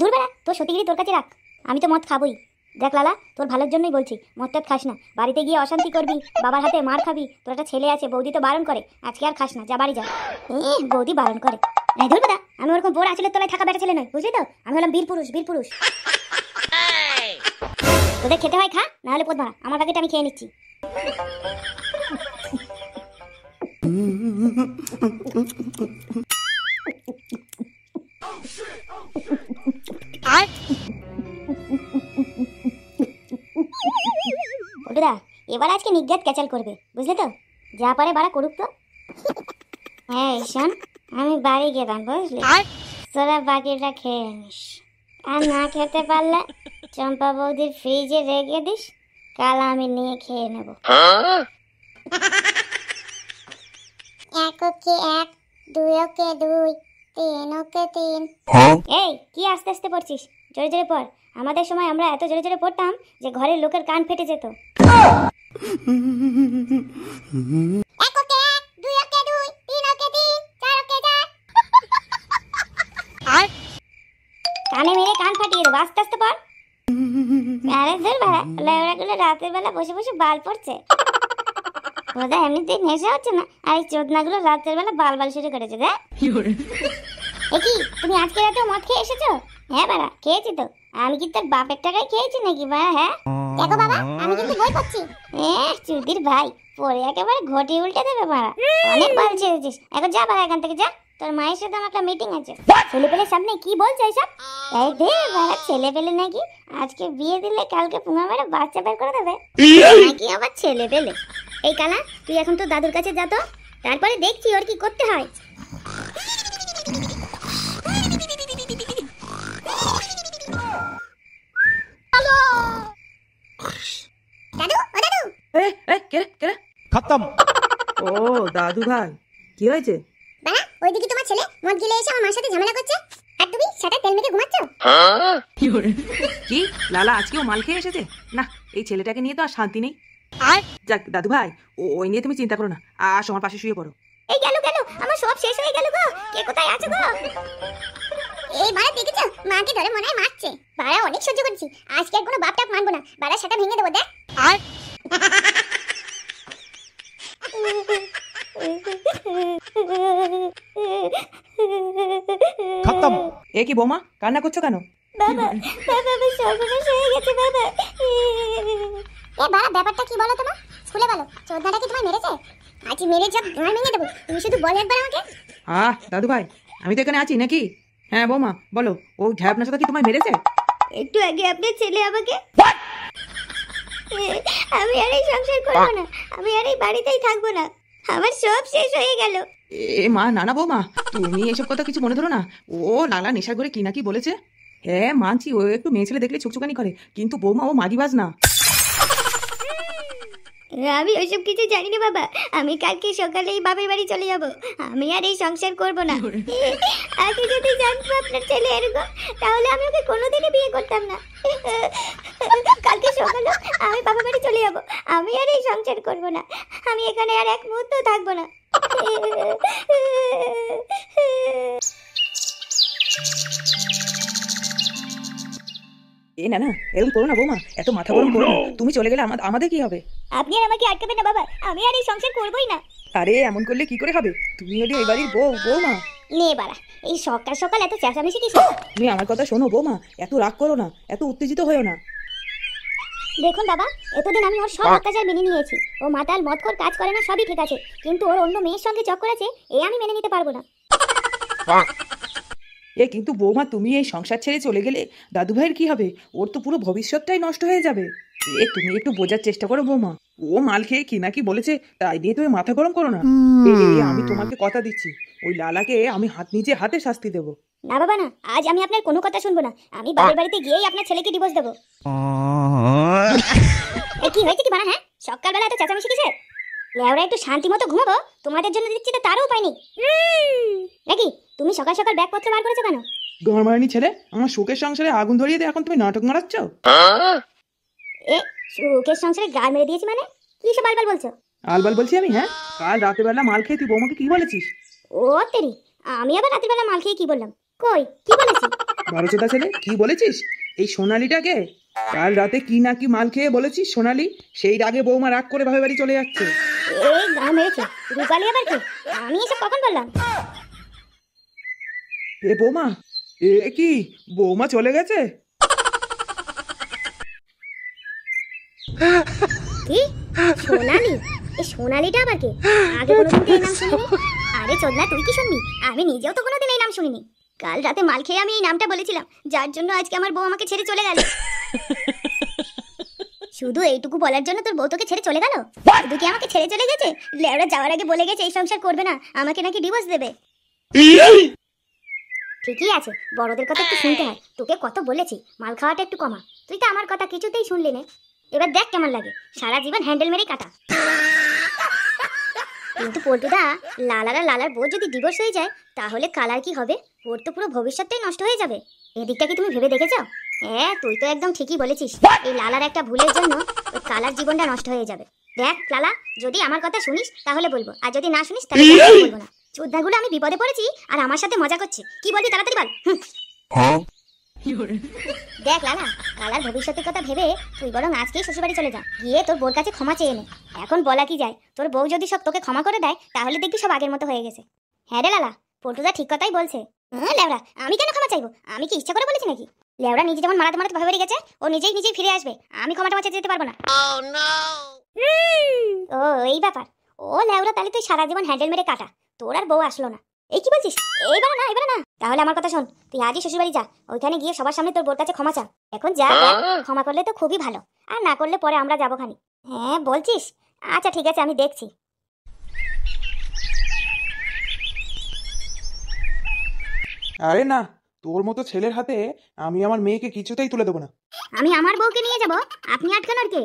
ধুর বেড়া, তোর সতীগিরি তোর কাছে রাখ, আমি তো মদ খাবই। দেখ লালা, তোর ভালোর জন্যই বলছি, মদটা খাস না, বাড়িতে গিয়ে অশান্তি করবি, বাবার হাতে মার খাবি। তোর একটা ছেলে আছে, বৌদি তো বারণ করে, আজকে আর খাস না, যা বাড়ি যা। বৌদি বারণ করে? ধুর বেড়া, আমি ওরকম বোর আঁচলের তলায় থাকা বেটা ছেলে নয়, বুঝলি তো? আমি হলাম বীর পুরুষ, বীর পুরুষ। তোদের খেতে হয় খা, না হলে পোত মারা, আমার ভাগেটা আমি খেয়ে নিচ্ছি। বটুদা, এবার আজকে নিজ্ঞাত ক্যাচাল করবে, বুঝলে তো? যা পারে বাড়া করুক তো। হ্যাঁ শোন, আমি বাড়ি গেলাম, বুঝলি? তোরা বাকিটা খেয়ে নিস, আর না খেতে পারলে চম্পা বৌদির ফ্রিজে রেখে দিস, কাল আমি নিয়ে খেয়ে নেব। এক ওকে এক, দুই ওকে দুই, তিন ওকে তিন। এই কি আস্তে আস্তে পড়ছিস? জোরে জোরে পড়। আমাদের সময় আমরা এত জোরে জোরে পড়তাম যে ঘরের লোকের কান ফেটে যেত। এক ওকে এক, দুই ওকে দুই, তিন ওকে তিন, চার ওকে চার। কানে মেরে কান ফাটিয়ে দেবো, আস্তে আস্তে পড়। আরে ধর বাড়া, লেওড়াগুলো রাতের বেলা বসে বসে বাল পড়ছে। ওদের এমনিতেই নেশা হচ্ছে না, আর এই চোদনাগুলো রাতের বেলা বাল বাল শুরু করেছে। দেখ কি, তুমি আজকে রাতে মদ খেয়ে এসেছো? হ্যাঁ বাড়া, খেয়েছি তো। আমি কি তোর বাপের টাকায় খেয়েছি নাকি বাড়া? হ্যাঁ দেখো বাবা, আমি কিন্তু বই পড়ছি। চুদির ভাই, পরে একেবারে ঘটি উল্টে দেবে বাড়া। অনেক বাল ছেড়েছিস, এখন যা বাড়া এখান থেকে যা, তোর মায়ের সাথে আমার একটা মিটিং আছে। ছেলে পেলে সামনে কি বলছে এইসব? এই দে বাড়া, ছেলে পেলে নাকি আজকে বিয়ে দিলে কালকে পুঙা মেরে বাচ্চা বের করে দেবে নাকি আবার ছেলে পেলে? এই কালা, তুই এখন তো দাদুর কাছে যা তো, তারপরে দেখছি ওর কি করতে হয়। দাদু, ও দাদু। কে খতম। ও দাদু ভাই, কি হয়েছে? বাবা, ওইদিকে তোমার ছেলে মদ গিলে এসে আমার মার সাথে ঝামেলা করছে, আর তুমি সেটা তেল মেখে ঘুমাচ্ছো। কি লালা আজকেও মাল খেয়ে এসেছে? না, এই ছেলেটাকে নিয়ে তো আর শান্তি নেই। যাক দাদু ভাই, ওই নিয়ে তুমি চিন্তা করো না, আসো আমার পাশে শুয়ে পড়ো। এই গেল গেল, আমার সব শেষ হয়ে গেল গো। কে কোথায় আছো গো? এই বাড়া দেখেছো, মাকে ধরে মনে হয় মারছে। বাড়া অনেক সহ্য করছি, আজকে আর কোনো বাপটাপ মানবো না, বাড়া সেটা ভেঙে দেবো। দেখ আর খতম। এ কি বৌমা, কান্না করছো কেন? বাবা, বাবা আমার সর্বনাশ হয়ে গেছে বাবা। এ বাড়া, ব্যাপারটা কি বলো তোমার? খুলে বলো, চোদনাটা কি তোমায় মেরেছে? আজ মেরে সব গাঁ ভেঙে দেবো, তুমি শুধু বলো একবার আমাকে। দাদু ভাই, আমি তো এখানে আছি নাকি? হ্যাঁ বৌমা বলো, ও ঝাপনার সাথে কি তোমায় মেরেছে? একটু আগে আপনার ছেলে আমাকে, আমি আর এই সংসার করবো না, আমি আর এই বাড়িতেই থাকবো না, আমার সব শেষ হয়ে গেল। মা, না বৌমা, তুমি এসব কথা কিছু মনে ধরো না। ও লালা নেশার ঘরে কি নাকি বলেছে। হ্যাঁ মানছি, ও একটু মেয়ে ছেলে দেখলে ছুকছুকানি করে, কিন্তু বৌমা ও মাগিবাজ না। আমি ওইসব কিছু জানি না বাবা, আমি কালকে সকালেই বাপের বাড়ি চলে যাব, আমি আর এই সংসার করব না। আগে যদি জানতো আপনার ছেলে এরকম, তাহলে আমি ওকে কোনোদিনই বিয়ে করতাম না। কালকে সকালে আমি বাপের বাড়ি চলে যাব, আমি আর এই সংসার করব না, আমি এখানে আর এক মুহূর্ত থাকবো না। না এরকম করো না বৌমা, এত মাথা গরম করো না। তুমি চলে গেলে আমাদের কি হবে? আপনি আর আমাকে আটকাবেন না বাবা, আমি আর এই সংসার করবই না। আরে এমন করলে কি করে হবে? তুমি হলে এই বাড়ির বৌমা। নে বাড়া, এই সকাল সকাল এত চেঁচামেচি কিস? তুমি আমার কথা শোনো বৌমা, এত রাগ করো না, এত উত্তেজিত হয়েও না। দেখুন বাবা, এতদিন আমি ওর সব অত্যাচার মেনে নিয়েছি, ও মাতাল মদখোর কাজ করে না, সবই ঠিক আছে, কিন্তু ওর অন্য মেয়ের সঙ্গে চক্কর আছে, এ আমি মেনে নিতে পারবো না। কিন্তু বৌমা, তুমি এই সংসার ছেড়ে চলে গেলে দাদু ভাইয়ের কি হবে? ওর তো পুরো ভবিষ্যৎটাই নষ্ট হয়ে যাবে। তুমি একটু বোঝার চেষ্টা করো বৌমা, ও মাল খেয়ে কি নাকি বলেছে, তাই দিয়ে তুমি মাথা গরম করো না। আমি তোমাকে কথা দিচ্ছি, ওই লালাকে আমি নিজে হাতে শাস্তি দেবো। না বাবা না, আজ আমি আপনার কোনো কথা শুনবো না, আমি বাবার বাড়িতে গিয়েই আপনার ছেলেকে ডিভোর্স দেবো। কি হয়েছে কি বানা? হ্যাঁ, সকালবেলা এত চেঁচামেচি কিসের? লেওরা একটু শান্তি মতো ঘুমাবো, তোমাদের জন্য দিচ্ছি তো তারও উপায় নেই নাকি? তুমি সকাল সকাল ব্যাগপত্র বার করেছো কেন? গরমারানি ছেলে, আমার শোকের সংসারে আগুন ধরিয়ে দিয়ে এখন তুমি নাটক মারাচ্ছ। শোকের সংসারে গাল মেরে দিয়েছি মানে? কি সব বালবাল বলছো? আলবাল বলছি আমি? হ্যাঁ, কাল রাতে বেলা মাল খেয়ে তুই বৌমাকে কি বলেছিস? ও তেরি, আমি আবার রাতের বেলা মাল খেয়ে কি বললাম? কই কি বলেছি? বারোচোদা ছেলে, কি বলেছিস? এই সোনালিটাকে কাল রাতে কি না কি মাল খেয়ে বলেছিস সোনালি? সেই রাগে বৌমা রাগ করে ভাবে বাড়ি চলে যাচ্ছে। এই গা মেরেছে রূপালি আবার কে? আমি এসব কখন বললাম? এ বৌমা, এ কি বৌমা চলে গেছে? কি সোনালি? এই সোনালিটা আবার কে? আগে কোনোদিন তো এই নাম শুনিনি। আরে চোদনা, তুই কি শুনবি? আমি নিজেও তো কোনোদিন এই নাম শুনিনি। কাল রাতে মাল খেয়ে আমি এই নামটা বলেছিলাম, যার জন্য আজকে আমার বউ আমাকে ছেড়ে চলে গেল। শুধু এইটুকু বলার জন্য তোর বউ তোকে ছেড়ে চলে গেল? শুধু কি আমাকে ছেড়ে চলে গেছে? লেওরা যাওয়ার আগে বলে গেছে এই সংসার করবে না, আমাকে নাকি ডিভোর্স দেবে। ঠিকই আছে, বড়দের কথা একটু শুনতে হয়। তোকে কত বলেছি মাল খাওয়াটা একটু কমা, তুই তো আমার কথা কিছুতেই শুনলি না। এবার দেখ কেমন লাগে, সারা জীবন হ্যান্ডেল মেরেই কাটা। কিন্তু পল্টুদা, লালার বউ যদি ডিভোর্স হয়ে যায় তাহলে কালার কি হবে? ওর তো পুরো ভবিষ্যৎটাই নষ্ট হয়ে যাবে। এদিকটা কি তুমি ভেবে দেখেছো? হ্যাঁ, তুই তো একদম ঠিকই বলেছিস। এই লালার একটা ভুলের জন্য ওই কালার জীবনটা নষ্ট হয়ে যাবে। দেখ লালা, যদি আমার কথা শুনিস তাহলে বলবো, আর যদি না শুনিস তাহলে বলবো না। চোদ্দাগুলো আমি বিপদে পড়েছি আর আমার সাথে মজা করছে। কি বলবি তাড়াতাড়ি বল। দেখ লালা, কালার ভবিষ্যতের কথা ভেবে তুই বরং আজকেই শ্বশুরবাড়ি চলে যা, গিয়ে তোর বোর কাছে ক্ষমা চেয়ে নে। এখন বলা কি যায়, তোর বউ যদি সব তোকে ক্ষমা করে দেয় তাহলে দেখবি সব আগের মতো হয়ে গেছে। হ্যাঁ রে লালা, পল্টুদা ঠিক কথাই বলছে। লেওড়া, আমি কেন ক্ষমা চাইবো? আমি কি ইচ্ছা করে বলেছি নাকি? লেওড়া নিজে যেমন মারাতে মারাতে ভাবে বেরিয়ে গেছে, ও নিজেই ফিরে আসবে। আমি ক্ষমাটা চেয়ে যেতে পারবো না। ও এই ব্যাপার। ও লেওড়া, তাহলে তুই সারা জীবন হ্যান্ডেল মেরে কাটা, তোর আর বউ আসলো না। এই কি বলছিস? এবারে না। তাহলে আমার কথা শোন, তুই আজই শ্বশুরবাড়ি যা, ওইখানে গিয়ে সবার সামনে তোর বোর কাছে ক্ষমা চা। এখন যা, ক্ষমা করলে তো খুবই ভালো, আর না করলে পরে আমরা যাবো খানি। হ্যাঁ বলছিস? আচ্ছা ঠিক আছে, আমি দেখছি। আরে না, তোর মতো ছেলের হাতে আমি আমার মেয়েকে কিছুতেই তুলে দেবো না। আমি আমার বউকে নিয়ে যাব, আপনি আটকানোর কে?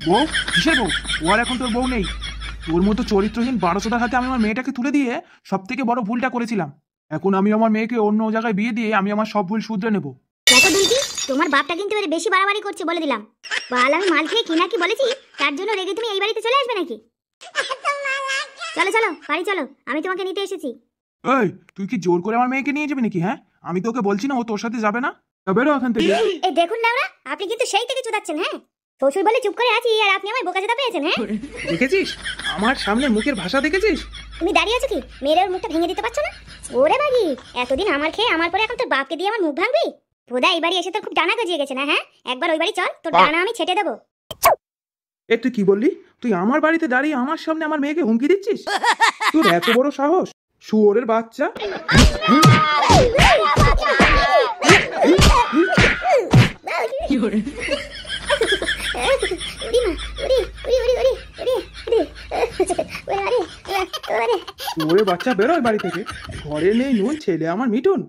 বউ? কিসের বউ? ও আর এখন তোর বউ নেই। তোর মতো চরিত্রহীন বারোচোদার হাতে আমি আমার মেয়েটাকে তুলে দিয়ে সব থেকে বড় ভুলটা করেছিলাম। এখন আমি আমার মেয়েকে অন্য জায়গায় বিয়ে দিয়ে আমি আমার সব ভুল শুধরে নেব। দেখো দুলকি, তোমার বাপটা কিন্তু এবারে বেশি বাড়াবাড়ি করছে বলে দিলাম। বাল আমি মাল খেয়ে কি না কি বলেছি, তার জন্য রেগে তুমি এই বাড়িতে চলে আসবে নাকি? চলো বাড়ি চলো, আমি তোমাকে নিতে এসেছি। এই, তুই কি জোর করে আমার মেয়েকে নিয়ে যাবি নাকি? হ্যাঁ, আমি তোকে বলছি না ও তোর সাথে যাবে না? বেরো এখান থেকে। এই দেখুন লাউরা, আপনি কিন্তু সেই থেকে চুদাচ্ছেন। হ্যাঁ, শ্বশুর বলে চুপ করে আছি আর আপনি আমার বোকাচোদা পেয়েছেন। হ্যাঁ, দেখেছিস আমার সামনে মুখের ভাষা দেখেছিস? তুমি দাঁড়িয়ে আছো কি? মেয়ের মুখটা ভেঙে দিতে পারছো না? ওরে বাড়ি, এতদিন আমার খেয়ে আমার পরে এখন তোর বাপকে দিয়ে আমার মুখ ভাঙবি? বোধা এই বাড়ি এসে তোর খুব ডানা গজিয়ে গেছে না? হ্যাঁ, একবার ওই বাড়ি চল, তোর ডানা আমি ছেটে দেবো। এ তুই কি বললি? তুই আমার বাড়িতে দাঁড়িয়ে আমার সামনে আমার মেয়েকে হুমকি দিচ্ছিস? তোর এত বড় সাহস, শুয়োরের বাচ্চা! শুয়োরের বাচ্চা, বেরোয় বাড়ি থেকে। ঘরে নেই নুন, ছেলে আমার মিঠুন।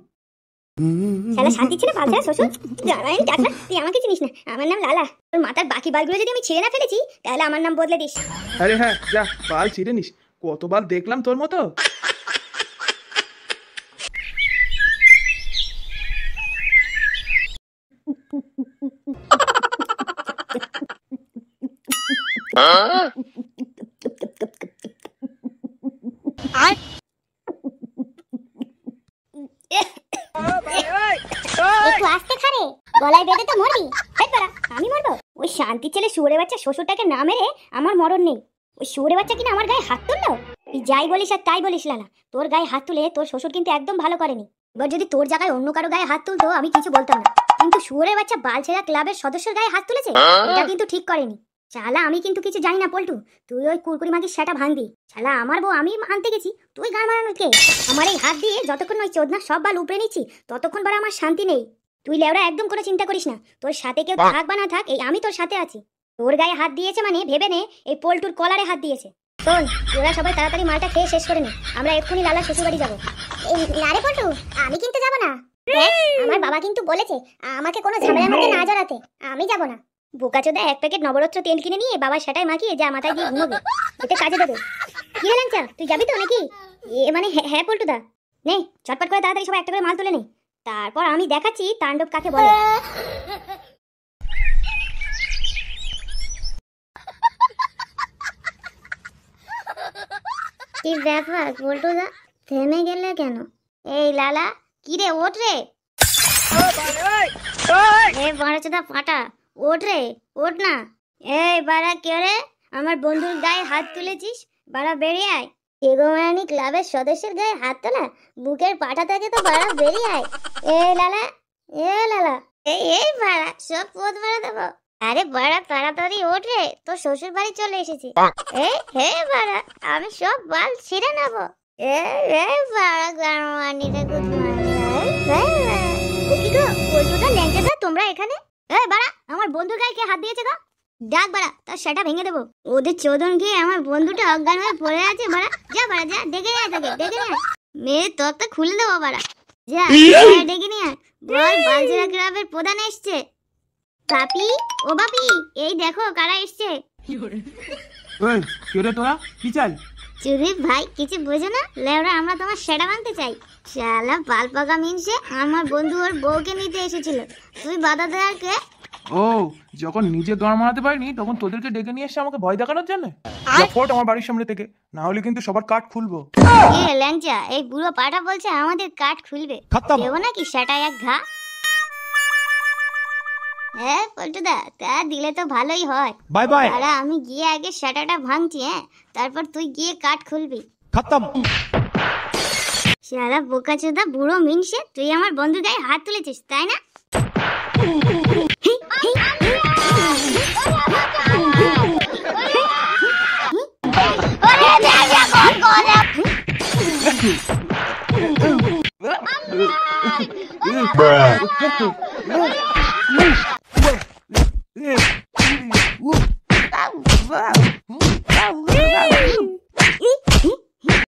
শালা শান্তি ছিল বালছা শ্বশুর। জানাই টাকা, তুই আমাকে চিনিস না, আমার নাম লালা। তোর মাথার বাকি বালগুলো যদি আমি ছিঁড়ে না ফেলেছি তাহলে আমার নাম বদলে দিস। আরে হ্যাঁ, যা বাল ছিঁড়ে নিস। কতবার দেখলাম তোর মতো। একটু আস্তে খারে, গলায় বেঁধে তো মরবি। আমি মরবো? ওই শান্তি ছেলে শুয়োরের বাচ্চা শ্বশুরটাকে না মেরে আমার মরণ নেই। ওই শুয়োরের বাচ্চা কিনা আমার গায়ে হাত তুললো। তুই যাই বলিস আর তাই বলিস লালা, তোর গায়ে হাত তুলে তোর শ্বশুর কিন্তু একদম ভালো করেনি। এবার যদি তোর জায়গায় অন্য কারো গায়ে হাত তুলতো আমি কিছু বলতাম না, কিন্তু শুয়োরের বাচ্চা বালছেড়া ক্লাবের সদস্যের গায়ে হাত তুলেছে, এটা কিন্তু ঠিক করেনি। শালা আমি কিন্তু কিছু জানি না পল্টু, তুই ওই কুরকুরি মাগির সেটা ভাঙবি। শালা আমার বউ আমি আনতে গেছি, তুই গান মারানোর কে? আমার এই হাত দিয়ে যতক্ষণ ওই চোদনা সব বাল উপড়ে নিচ্ছি ততক্ষণ বড় আমার শান্তি নেই। তুই লেওড়া একদম কোনো চিন্তা করিস না, তোর সাথে কেউ থাক বা না থাক, এই আমি তোর সাথে আছি। তোর গায়ে হাত দিয়েছে মানে ভেবে নে এই পল্টুর কলারে হাত দিয়েছে। শোন, তোরা সবাই তাড়াতাড়ি মালটা খেয়ে শেষ করে নে, আমরা এক্ষুনি লালা শ্বশুরবাড়ি যাবো। না রে পল্টু, আমি কিন্তু যাবো না। আমার বাবা কিন্তু বলেছে আমাকে কোনো ঝামেলার মধ্যে না জড়াতে, আমি যাবো না। বোকাচোদা এক প্যাকেট নবরত্ন তেল কিনে নিয়ে বাবার সেটাই মাখিয়ে যা মাথায় দিয়ে ঘুমোবে, এতে কাজে দেবে। কি রে ল্যাংচা, তুই যাবি তো নাকি? মানে হ্যাঁ পল্টুদা, নে চটপট করে তাড়াতাড়ি সবাই একটা করে মাল তুলে নে, তারপর আমি দেখাচ্ছি তাণ্ডব কাকে বলে। কি ব্যাপার পল্টুদা, থেমে গেলে কেন? এই লালা, কি রে, ওঠ রে। এ বাড়াচোদা ফাটা, ওঠ রে, ওঠ না। এই বাড়া কে রে? আমার বন্ধুর গায়ে হাত তুলেছিস, বাড়া বেরিয়ে আয়। এগোমানি ক্লাবের সদস্যের গায়ে হাত তোলা, বুকের পাটা থেকে তো বাড়া বেরিয়ে আয়। এ লালা, এ লালা, এই বাড়া সব পথ বাড়া দেবো। আরে বাড়া তাড়াতাড়ি ওঠ রে, তোর শ্বশুর বাড়ি চলে এসেছি। হে বাড়া, আমি সব বাল ছিঁড়ে নেবো। এ বাড়া গানমানি রে, গুদমানি ও কি গো, পল্টুটা ল্যাংচাটা তোমরা এখানে? এই বাড়া, আমার বন্ধুর গায়ে কে হাত দিয়েছে গো? ডাক বাড়া, তার সেটা ভেঙে দেবো। ওদের চোদন খেয়ে আমার বন্ধুটা অজ্ঞান হয়ে পড়ে আছে বাড়া। যা বাড়া যা, ডেকে নিয়ে তাকে, ডেকে নিয়ে মেয়ে তত্ত্ব খুলে দেবো বাড়া। যা ডেকে নিয়ে বল, বালচেরা ক্লাবের প্রধান এসছে। বাপি, ও বাপি, এই দেখো কারা এসছে। ওই কে রে তোরা, কি চাই? চুরি ভাই, কিছু বোঝো না? লেওরা আমরা তোমার সেটা মানতে চাই। শালা বাল পাকা মিনসে আমার বন্ধু ওর বউকে নিতে এসেছিল, তুই বাধা দেওয়ার কে? ও, যখন নিজে দর মারাতে পারিনি তখন তোদেরকে ডেকে নিয়ে এসে আমাকে ভয় দেখানোর জন্য? ফোট আমার বাড়ির সামনে থেকে, না হলে কিন্তু সবার কাঠ খুলবো। এ ল্যাংচা, এই বুড়ো পাটা বলছে আমাদের কাঠ খুলবে, দেবো নাকি সেটা এক ঘা? হ্যাঁ পল্টুদা, তা দিলে তো ভালোই হয়। Bye bye. আরে আমি গিয়ে আগে সেটাটা ভাঙছি, হ্যাঁ, তারপর তুই গিয়ে কাঠ খুলবি। খতম। শালা বোকাচোদা বুড়ো মিনসে, তুই আমার বন্ধুর গায়ে হাত তুলেছিস তাই না? Bruh.